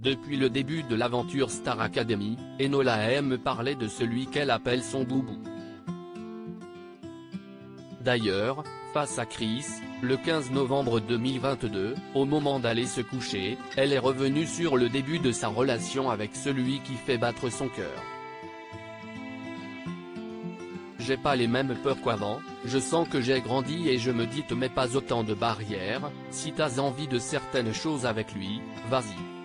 Depuis le début de l'aventure Star Academy, Enola aime parler de celui qu'elle appelle son boubou. D'ailleurs, face à Chris, le 15 novembre 2022, au moment d'aller se coucher, elle est revenue sur le début de sa relation avec celui qui fait battre son cœur. J'ai pas les mêmes peurs qu'avant, je sens que j'ai grandi et je me dis te mets pas autant de barrières, si t'as envie de certaines choses avec lui, vas-y.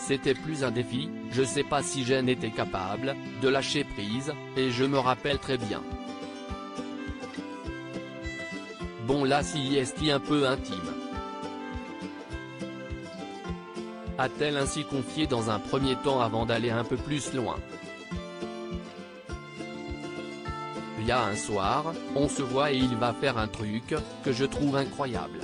C'était plus un défi, je sais pas si j'en étais capable, de lâcher prise, et je me rappelle très bien. Bon là si est un peu intime. A-t-elle ainsi confié dans un premier temps avant d'aller un peu plus loin. Il y a un soir, on se voit et il va faire un truc, que je trouve incroyable.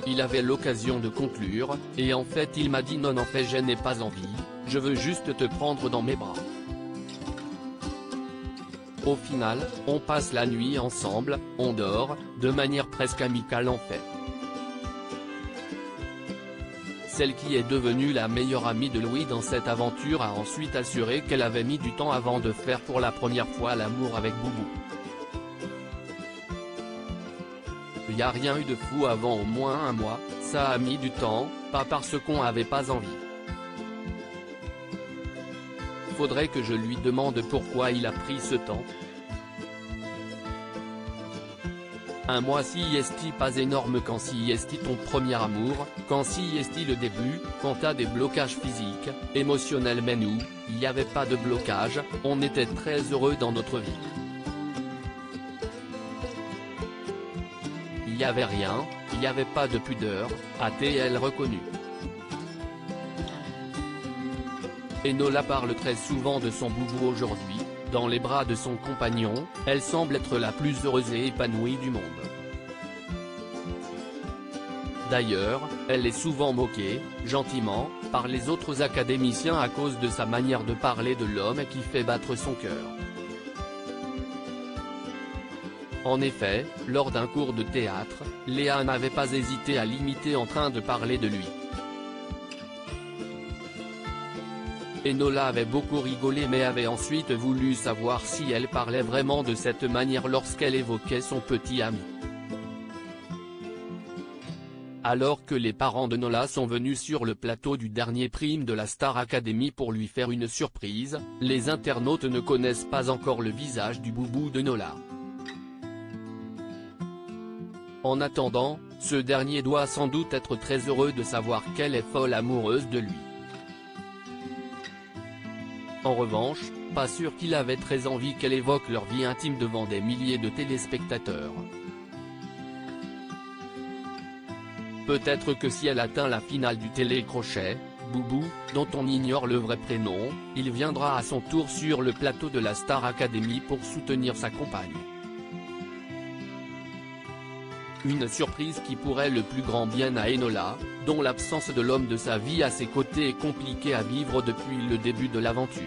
Il avait l'occasion de conclure, et en fait il m'a dit non en fait je n'ai pas envie, je veux juste te prendre dans mes bras. Au final, on passe la nuit ensemble, on dort, de manière presque amicale en fait. Celle qui est devenue la meilleure amie de Louis dans cette aventure a ensuite assuré qu'elle avait mis du temps avant de faire pour la première fois l'amour avec Boubou. Y a rien eu de fou avant au moins un mois, ça a mis du temps, pas parce qu'on avait pas envie. Faudrait que je lui demande pourquoi il a pris ce temps. Un mois si est pas énorme quand si est ton premier amour, quand si est le début, quand t'as des blocages physiques, émotionnels mais nous, il y avait pas de blocage, on était très heureux dans notre vie. Il y avait rien, il y avait pas de pudeur, a-t-elle reconnu. Enola parle très souvent de son boubou aujourd'hui, dans les bras de son compagnon, elle semble être la plus heureuse et épanouie du monde. D'ailleurs, elle est souvent moquée, gentiment, par les autres académiciens à cause de sa manière de parler de l'homme qui fait battre son cœur. En effet, lors d'un cours de théâtre, Léa n'avait pas hésité à l'imiter en train de parler de lui. Enola avait beaucoup rigolé mais avait ensuite voulu savoir si elle parlait vraiment de cette manière lorsqu'elle évoquait son petit ami. Alors que les parents de Nola sont venus sur le plateau du dernier prime de la Star Academy pour lui faire une surprise, les internautes ne connaissent pas encore le visage du boubou de Nola. En attendant, ce dernier doit sans doute être très heureux de savoir qu'elle est folle amoureuse de lui. En revanche, pas sûr qu'il avait très envie qu'elle évoque leur vie intime devant des milliers de téléspectateurs. Peut-être que si elle atteint la finale du télécrochet, Boubou, dont on ignore le vrai prénom, il viendra à son tour sur le plateau de la Star Academy pour soutenir sa compagne. Une surprise qui pourrait le plus grand bien à Enola, dont l'absence de l'homme de sa vie à ses côtés est compliquée à vivre depuis le début de l'aventure.